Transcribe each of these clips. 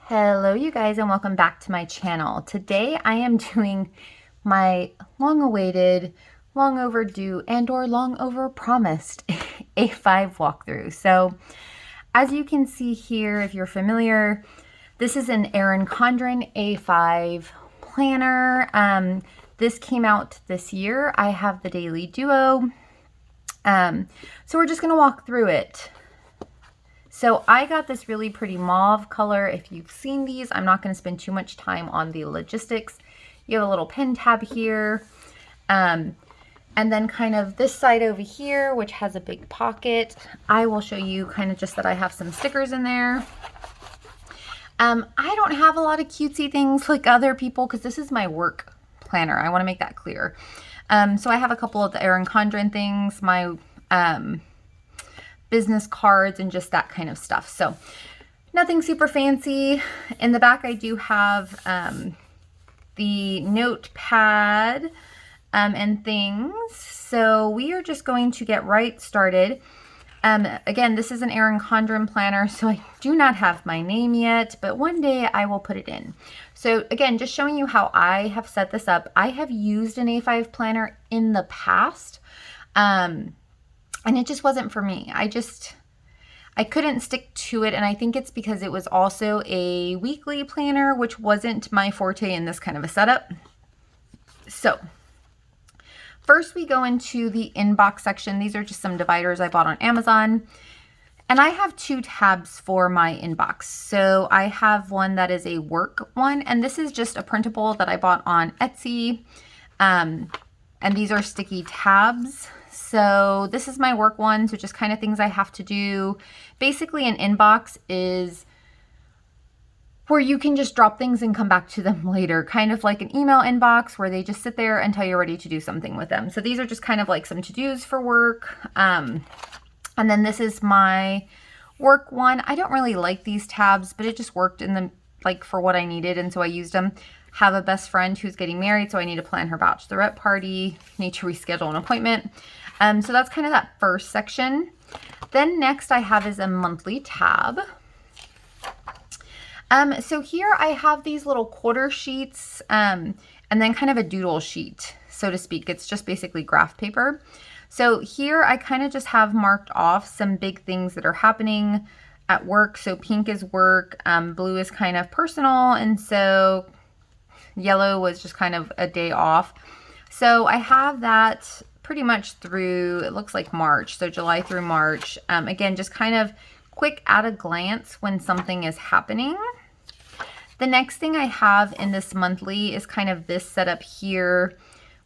Hello you guys and welcome back to my channel. Today I am doing my long awaited, long overdue and or long over promised A5 walkthrough. So as you can see here, if you're familiar, this is an Erin Condren A5 planner. This came out this year. I have the Daily Duo. So we're just going to walk through it. So I got this really pretty mauve color. If you've seen these, I'm not going to spend too much time on the logistics. You have a little pen tab here. And then kind of this side over here, which has a big pocket. I will show you kind of just that I have some stickers in there. I don't have a lot of cutesy things like other people because this is my work planner. I want to make that clear. So I have a couple of the Erin Condren things, my business cards and just that kind of stuff. So nothing super fancy. In the back, I do have the Notepad and things. So we are just going to get right started. Again, this is an Erin Condren planner, so I do not have my name yet, but one day I will put it in. So again, just showing you how I have set this up. I have used an A5 planner in the past, and it just wasn't for me. I couldn't stick to it, and I think it's because it was also a weekly planner, which wasn't my forte in this kind of a setup. So first we go into the inbox section. These are just some dividers I bought on Amazon. And I have two tabs for my inbox. So I have one that is a work one, and this is just a printable that I bought on Etsy. And these are sticky tabs. So this is my work one, so just kind of things I have to do. Basically, an inbox is where you can just drop things and come back to them later, kind of like an email inbox where they just sit there until you're ready to do something with them. So these are just kind of like some to-dos for work. And then this is my work one. I don't really like these tabs, but it just worked in the for what I needed, and so I used them. Have a best friend who's getting married, so I need to plan her bachelorette party, need to reschedule an appointment. So that's kind of that first section. Then next I have is a monthly tab. So here I have these little quarter sheets, and then kind of a doodle sheet, so to speak. It's just basically graph paper. So here I kind of just have marked off some big things that are happening at work. So pink is work, blue is kind of personal, and so yellow was just kind of a day off. So I have that pretty much through, it looks like March, so July through March. Again, just kind of quick at a glance when something is happening. The next thing I have in this monthly is kind of this setup here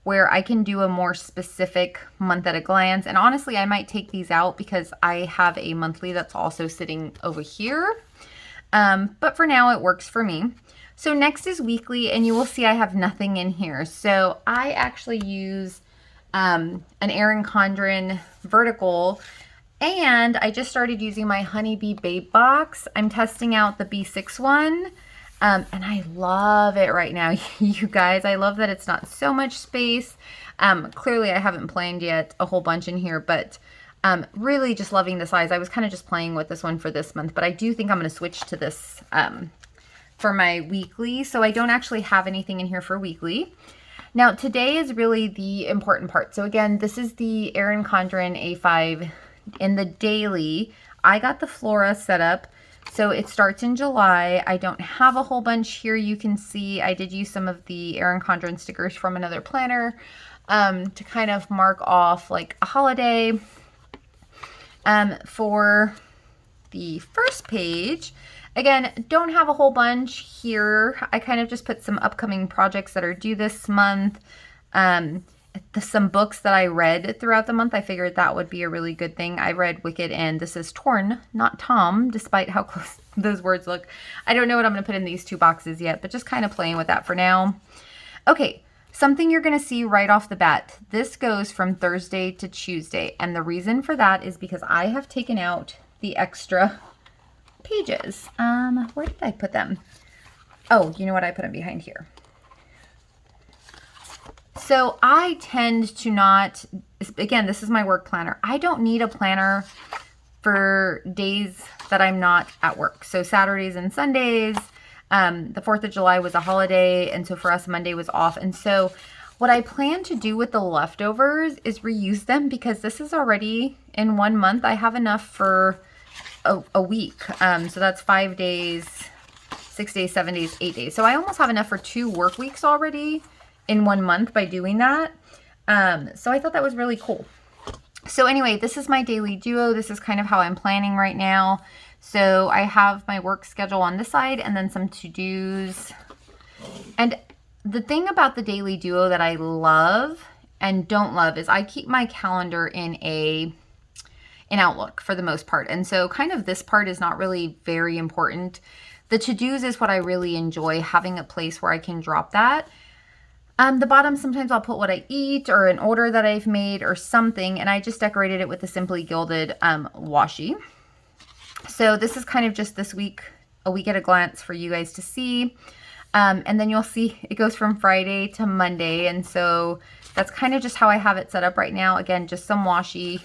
where I can do a more specific month at a glance. And honestly, I might take these out because I have a monthly that's also sitting over here. But for now, it works for me. So next is weekly, and you will see I have nothing in here. So I actually use an Erin Condren vertical, and I just started using my Honeybee Babe box. I'm testing out the B6 one, and I love it right now, you guys. I love that it's not so much space. Clearly I haven't planned yet a whole bunch in here, but really just loving the size. I was kind of just playing with this one for this month, but I do think I'm going to switch to this for my weekly. So I don't actually have anything in here for weekly. Now, today is really the important part. So again, this is the Erin Condren A5 in the daily. I got the Flora set up. So it starts in July. I don't have a whole bunch here. You can see I did use some of the Erin Condren stickers from another planner to kind of mark off like a holiday. For the first page, again, don't have a whole bunch here. I kind of just put some upcoming projects that are due this month. Some books that I read throughout the month. I figured that would be a really good thing. I read Wicked and This Is Torn, not Tom, despite how close those words look. I don't know what I'm going to put in these two boxes yet, but just kind of playing with that for now. Okay, something you're going to see right off the bat. This goes from Thursday to Tuesday, and the reason for that is because I have taken out the extra pages. Where did I put them? Oh, you know what? I put them behind here. So I tend to not, again, this is my work planner. I don't need a planner for days that I'm not at work. So Saturdays and Sundays, The 4th of July was a holiday, and so for us, Monday was off. And so what I plan to do with the leftovers is reuse them, because this is already in 1 month. I have enough for a week. So that's 5 days, 6 days, 7 days, 8 days. So I almost have enough for 2 work weeks already in 1 month by doing that. So I thought that was really cool. So anyway, this is my daily duo. This is kind of how I'm planning right now. So I have my work schedule on this side and then some to-dos. And the thing about the daily duo that I love and don't love is I keep my calendar in Outlook for the most part. And so kind of this part is not really very important. The to-dos is what I really enjoy, having a place where I can drop that. The bottom, sometimes I'll put what I eat or an order that I've made or something, and I just decorated it with the Simply Gilded washi. So this is kind of just this week, a week at a glance for you guys to see. And then you'll see it goes from Friday to Monday. And so that's kind of just how I have it set up right now. Again, just some washi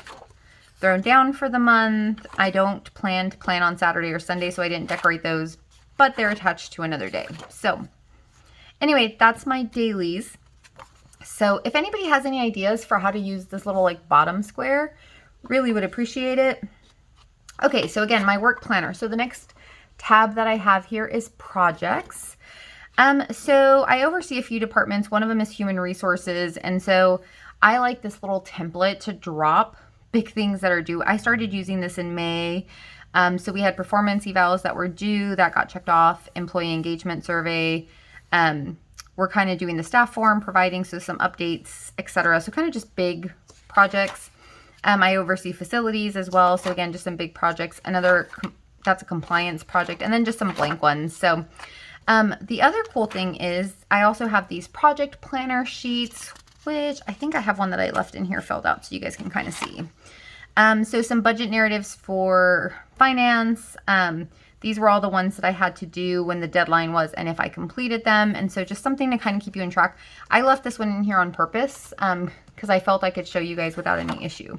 thrown down for the month. I don't plan on Saturday or Sunday, so I didn't decorate those, but they're attached to another day. So anyway, that's my dailies. So if anybody has any ideas for how to use this little like bottom square, really would appreciate it. Okay, so again, my work planner. So the next tab that I have here is projects. So I oversee a few departments. One of them is human resources. And so I like this little template to drop big things that are due. I started using this in May. So we had performance evals that were due, that got checked off, employee engagement survey. We're kind of doing the staff form, providing some updates, etc. So kind of just big projects. I oversee facilities as well. So again, just some big projects. That's a compliance project, and then just some blank ones. So the other cool thing is I also have these project planner sheets, which I think I have one that I left in here filled out so you guys can kind of see. So some budget narratives for finance. These were all the ones that I had to do when the deadline was and if I completed them. And so just something to kind of keep you in track. I left this one in here on purpose because I felt I could show you guys without any issue.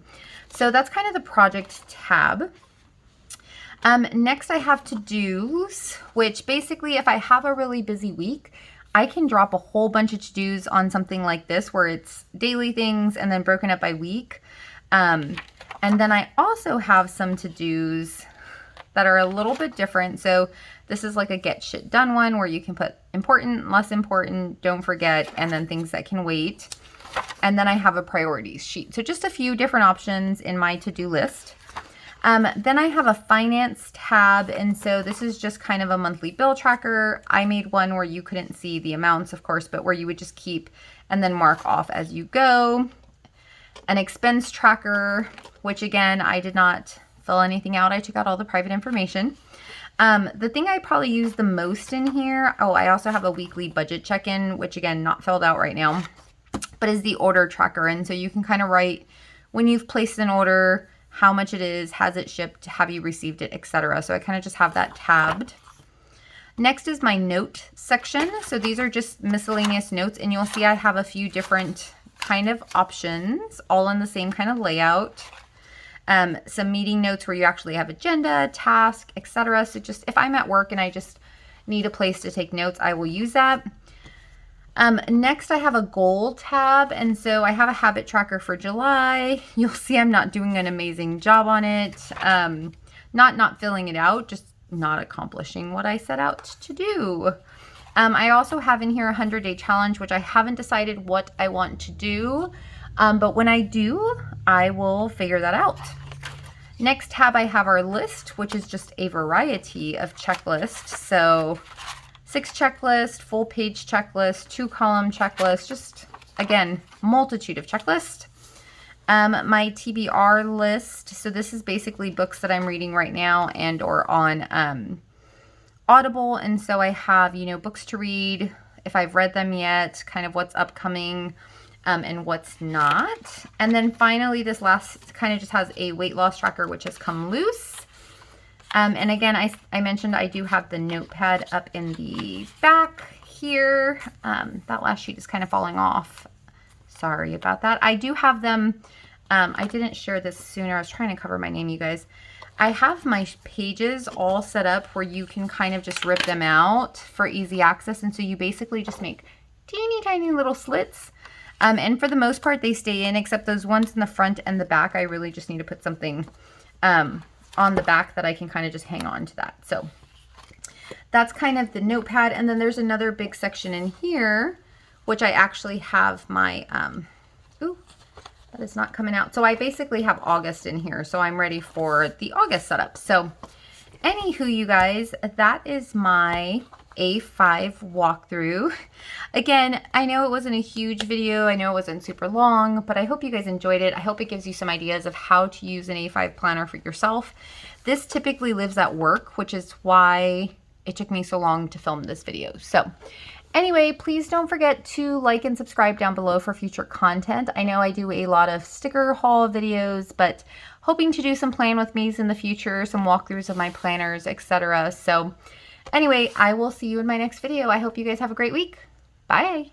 So that's kind of the project tab. Next I have to-dos, which basically if I have a really busy week, I can drop a whole bunch of to-dos on something like this where it's daily things and then broken up by week. And then I also have some to-dos that are a little bit different. So this is like a get shit done one where you can put important, less important, don't forget, and then things that can wait. And then I have a priorities sheet. So just a few different options in my to-do list. Then I have a finance tab. And so this is just kind of a monthly bill tracker. I made one where you couldn't see the amounts, of course, but where you would just keep and then mark off as you go. An expense tracker, which again, I did not fill anything out. I took out all the private information. The thing I probably use the most in here, I also have a weekly budget check-in, which again, not filled out right now, but is the order tracker. And so you can kind of write when you've placed an order, how much it is, has it shipped, have you received it, etc. So I kind of just have that tabbed. Next is my note section. So these are just miscellaneous notes, and you'll see I have a few different kind of options, all in the same kind of layout. Some meeting notes where you actually have agenda, task, etc. So just if I'm at work and I just need a place to take notes, I will use that. Next, I have a goal tab. And so I have a habit tracker for July. You'll see I'm not doing an amazing job on it. Not filling it out, just not accomplishing what I set out to do. I also have in here a 100-day challenge, which I haven't decided what I want to do. But when I do, I will figure that out. Next tab, I have our list, which is just a variety of checklists. So 6 checklist, full page checklist, 2-column checklist, just again, multitude of checklists. My TBR list. So this is basically books that I'm reading right now and or on Audible. And so I have, books to read, if I've read them yet, kind of what's upcoming, and what's not. And then finally, this last kind of just has a weight loss tracker, which has come loose. And again, I mentioned I do have the notepad up in the back here. That last sheet is kind of falling off. Sorry about that. I do have them. I didn't share this sooner. I was trying to cover my name, you guys. I have my pages all set up where you can kind of just rip them out for easy access. And so you basically just make teeny tiny little slits. And for the most part, they stay in, except those ones in the front and the back. I really just need to put something on the back that I can kind of just hang on to that. So that's kind of the notepad. And then there's another big section in here, which I actually have my, ooh, that is not coming out. So I basically have August in here. So I'm ready for the August setup. So anywho, you guys, that is my A5 walkthrough. Again, I know it wasn't a huge video. I know it wasn't super long, but I hope you guys enjoyed it. I hope it gives you some ideas of how to use an A5 planner for yourself. This typically lives at work, which is why it took me so long to film this video. So anyway, please don't forget to like and subscribe down below for future content. I know I do a lot of sticker haul videos, but hoping to do some plan with me's in the future, some walkthroughs of my planners, etc. So anyway, I will see you in my next video. I hope you guys have a great week. Bye.